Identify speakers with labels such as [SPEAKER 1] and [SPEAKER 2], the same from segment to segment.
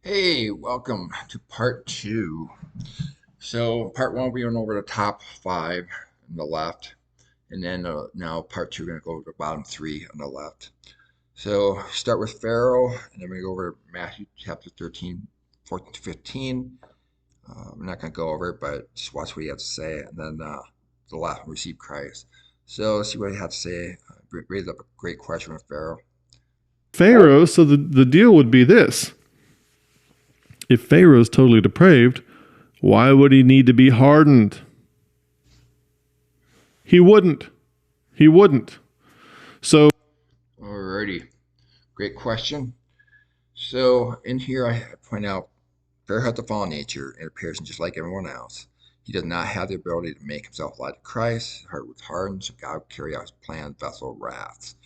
[SPEAKER 1] Hey, welcome to part two. So, part one, we went over the top five on the left, and then now part two, we're going to go over the bottom three on the left. So, start with Pharaoh, and then we go over to Matthew chapter 13, 14 to 15. I'm not going to go over it, but just watch what he has to say, and then the last one, receive Christ. So, let's see what he had to say. Raised up a great question with Pharaoh.
[SPEAKER 2] Pharaoh, so the deal would be this. If Pharaoh's totally depraved, why would he need to be hardened? He wouldn't. He wouldn't. So
[SPEAKER 1] Alrighty, great question. So in here, I point out Pharaoh has a fallen nature and appears just like everyone else. He does not have the ability to make himself like Christ. His heart was hardened, so God would carry out his planned vessel of wrath.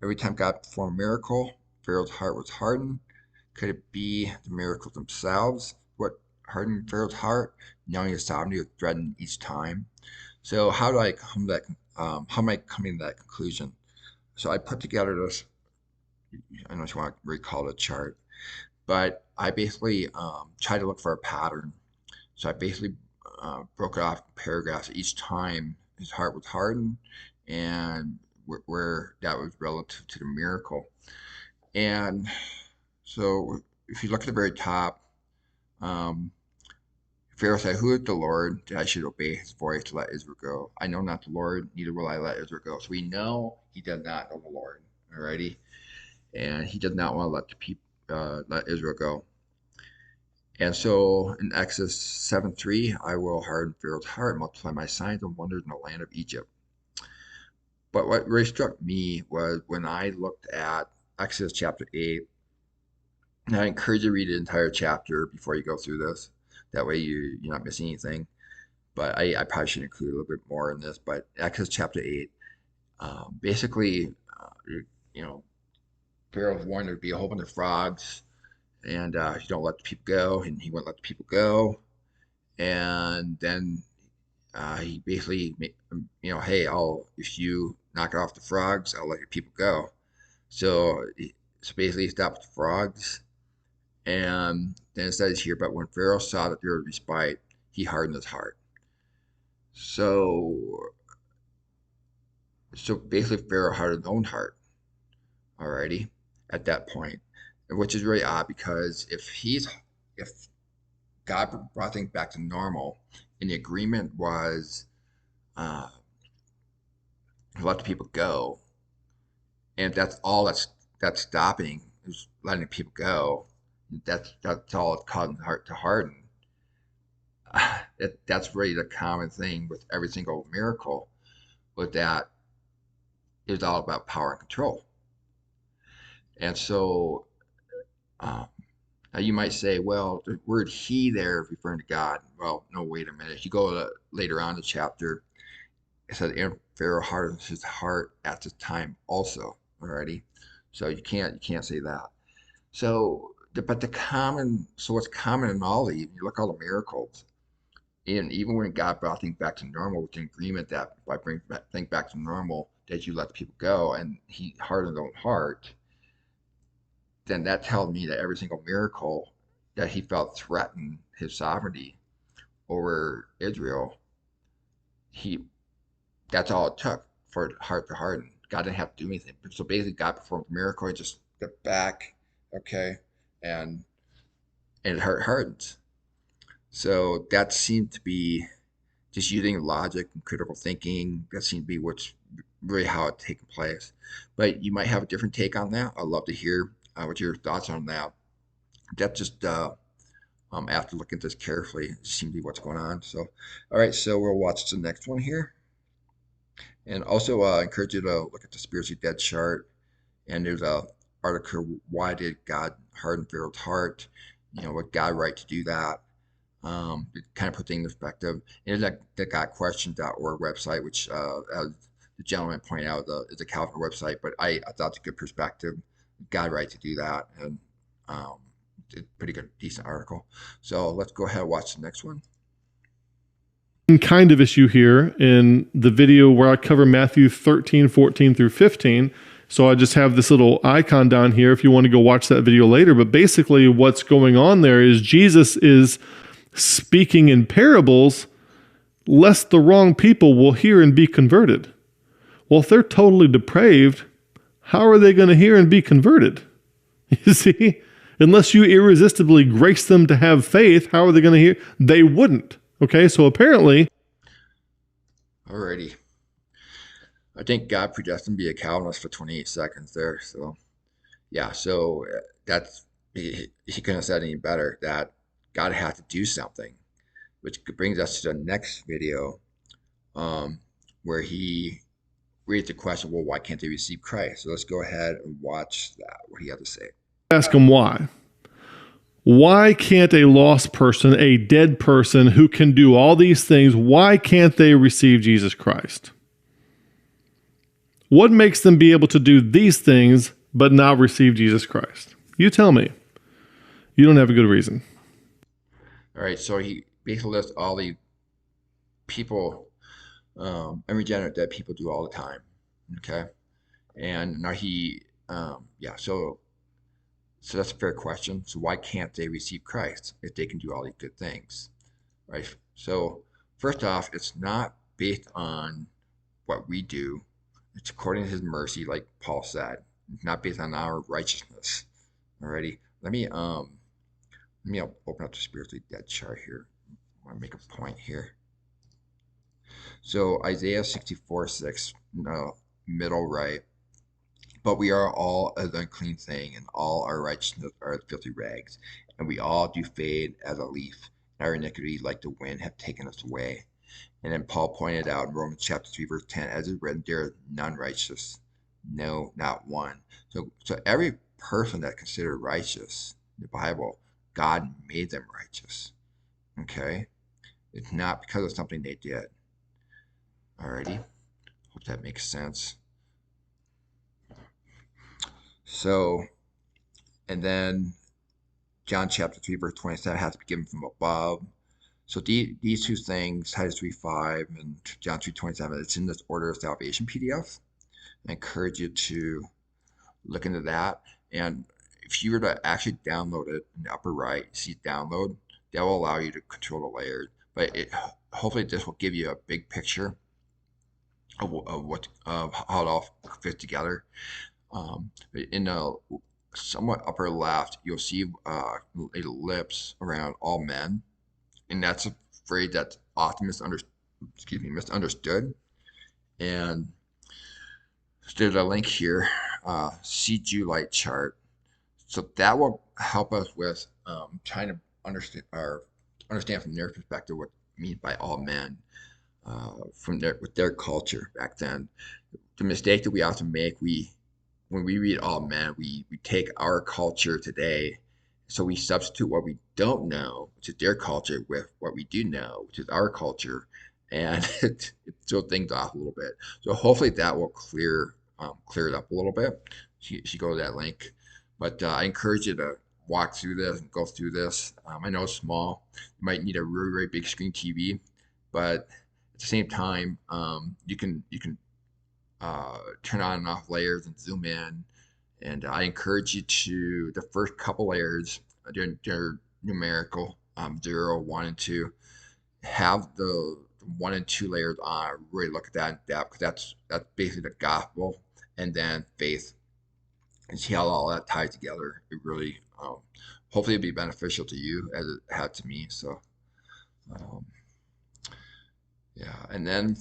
[SPEAKER 1] Every time God performed a miracle, Pharaoh's heart was hardened. Could it be the miracles themselves what hardened Pharaoh's heart? Knowing his sovereignty was threatened each time. So how do I come to that? How am I coming to that conclusion? So I put together this. I don't know if you want to recall the chart, but I basically tried to look for a pattern. So I basically broke it off in paragraphs each time his heart was hardened and where that was relative to the miracle. And so if you look at the very top, um, Pharaoh said, "Who is the Lord that I should obey his voice to let Israel go? I know not the Lord, neither will I let Israel go." So we know he did not know the Lord, alrighty, and he did not want to let the people let Israel go. And so in Exodus 7:3, I will harden Pharaoh's heart, multiply my signs and wonders in the land of Egypt. But what really struck me was when I looked at Exodus chapter 8, and I encourage you to read the entire chapter before you go through this. That way you're not missing anything. But I probably should include a little bit more in this. But Exodus chapter 8, basically, you know, Pharaoh's warned there'd be a whole bunch of frogs, and you don't let the people go, and he wouldn't let the people go. And then he basically, hey, if you knock off the frogs, I'll let your people go. So, so basically, he stopped the frogs, and then it says here, but when Pharaoh saw that there was respite, he hardened his heart. So, so basically, Pharaoh hardened his own heart, alrighty, at that point, which is really odd because if God brought things back to normal, and the agreement was uh, let the people go, and that's all that's stopping is letting people go. That's all it's causing the heart to harden. That's really the common thing with every single miracle, with that is all about power and control. And so um, now you might say, well, the word "he" there is referring to God. Well, no, wait a minute. If you go later on in the chapter, it says Aaron Pharaoh hardened his heart at the time also. Alrighty, so you can't say that. So, but what's common in all these? You look at all the miracles, and even when God brought things back to normal, with the agreement that by bringing things back to normal, that you let the people go, and He hardened their own heart, then that tells me that every single miracle that He felt threatened His sovereignty over Israel, He that's all it took for heart to harden. God didn't have to do anything. So basically, God performed a miracle. He just stepped back, okay, and and it hardens. So that seemed to be just using logic and critical thinking. That seemed to be what's really how it taken place. But you might have a different take on that. I'd love to hear what your thoughts on that. That just after looking at this carefully, seemed to be what's going on. So, all right, so we'll watch the next one here. And also encourage you to look at the spiritually dead chart. And there's a article, why did God harden Pharaoh's heart? What God right to do that? It kind of puts things in perspective. And there's that gotquestions.org website, which, as the gentleman pointed out, is a Calvin website, but I thought it's a good perspective. God right to do that. And it's a pretty good, decent article. So let's go ahead and watch the next one.
[SPEAKER 2] kind of issue here in the video where I cover Matthew 13, 14 through 15 So I just have this little icon down here if you want to go watch that video later. But basically, what's going on there is Jesus is speaking in parables lest the wrong people will hear and be converted. Well, if they're totally depraved, how are they going to hear and be converted? You see, unless you irresistibly grace them to have faith, how are they going to hear? They wouldn't. Okay, so apparently.
[SPEAKER 1] Alrighty. I think God predestined to be a Calvinist for 28 seconds there. So, yeah, so that's, he couldn't have said any better that God had to do something, which brings us to the next video um, where he raised the question, well, why can't they receive Christ? So let's go ahead and watch that, what he had to say.
[SPEAKER 2] Ask him why. Why can't a lost person, a dead person who can do all these things, why can't they receive Jesus Christ? What makes them be able to do these things but not receive Jesus Christ? You tell me. You don't have a good reason.
[SPEAKER 1] All right, so he basically lists all the people, unregenerate dead people do all the time. Okay, and now so that's a fair question. So why can't they receive Christ if they can do all these good things, right? So first off, it's not based on what we do. It's according to His mercy, like Paul said. It's not based on our righteousness. Alrighty, let me open up the spiritually dead chart here. I want to make a point here. So Isaiah 64:6, middle right. But we are all an unclean thing, and all our righteousness are filthy rags, and we all do fade as a leaf, and our iniquity, like the wind, have taken us away. And then Paul pointed out in Romans chapter 3, verse 10, as is written, there is none righteous, no, not one. So every person that's considered righteous in the Bible, God made them righteous. Okay? It's not because of something they did. Alrighty? Hope that makes sense. So, and then John chapter 3, verse 27 has to be given from above. So these two things, Titus 3:5 and John 3:27, it's in this Order of Salvation PDF. I encourage you to look into that. And if you were to actually download it in the upper right, see download, that will allow you to control the layers. But hopefully this will give you a big picture of how it all fits together. In the somewhat upper left, you'll see a ellipse around all men, and that's a phrase that's often misunderstood. And there's a link here, CG light chart. So that will help us with trying to understand from their perspective what it means by all men with their culture back then. The mistake that we often make, when we read all men, we take our culture today, so we substitute what we don't know, which is their culture, with what we do know, which is our culture, and it throws things off a little bit. So hopefully that will clear it up a little bit. You should go to that link. But I encourage you to walk through this and go through this. I know it's small. You might need a really, really big screen TV, but at the same time, you can turn on and off layers and zoom in. And I encourage you to, the first couple layers, they're numerical, 0, 1, and 2. Have the 1 and 2 layers on. Really look at that in depth, because that's basically the gospel, and then faith. And see how all that ties together. It really, hopefully, it'll be beneficial to you as it had to me. So, um, yeah. And then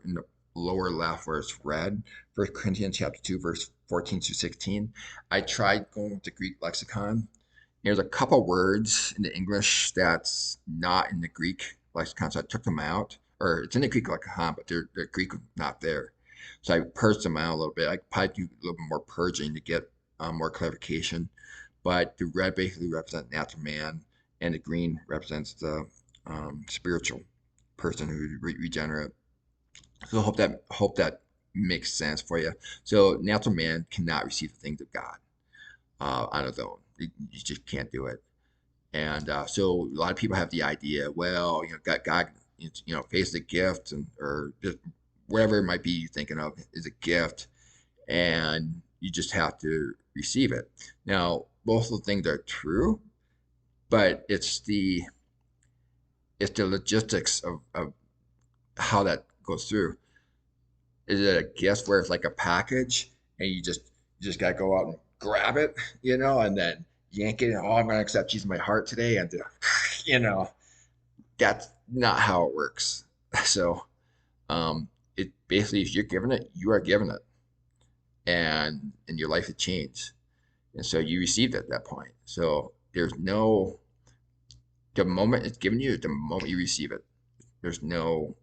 [SPEAKER 1] in the lower left where it's red, 1 Corinthians chapter 2, verse 14 to 16. I tried going with the Greek lexicon. There's a couple words in the English that's not in the Greek lexicon, so I took them out. Or it's in the Greek lexicon, but the Greek was not there. So I purged them out a little bit. I probably do a little bit more purging to get more clarification. But the red basically represents natural man, and the green represents the spiritual person who regenerate. So hope that makes sense for you. So natural man cannot receive the things of God on his own. You just can't do it. And so a lot of people have the idea, well, God, faith is a gift, or just whatever it might be you're thinking of is a gift, and You just have to receive it. Now, both of the things are true, but it's the logistics of how that goes through. Is it a gift where it's like a package and you just gotta go out and grab it, and then yank it? Oh, I'm gonna accept Jesus in my heart today, and you know, that's not how it works. So, it basically, if you're given it, you are given it, and your life has changed, and so you received it at that point. So there's no the moment it's given you, the moment you receive it. There's no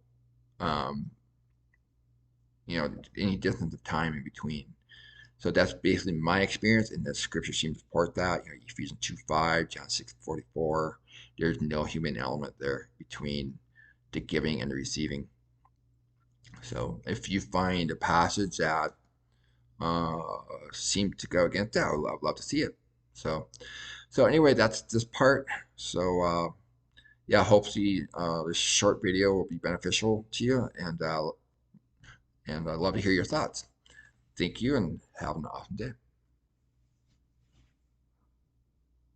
[SPEAKER 1] um, any distance of time in between. So that's basically my experience, and the scripture seems to support that. Ephesians 2:5, John 6:44. There's no human element there between the giving and the receiving. So if you find a passage that uh, seems to go against that, I'd love to see it. So anyway, that's this part. So yeah, hopefully this short video will be beneficial to you, and I'd love to hear your thoughts. Thank you, and have an awesome day.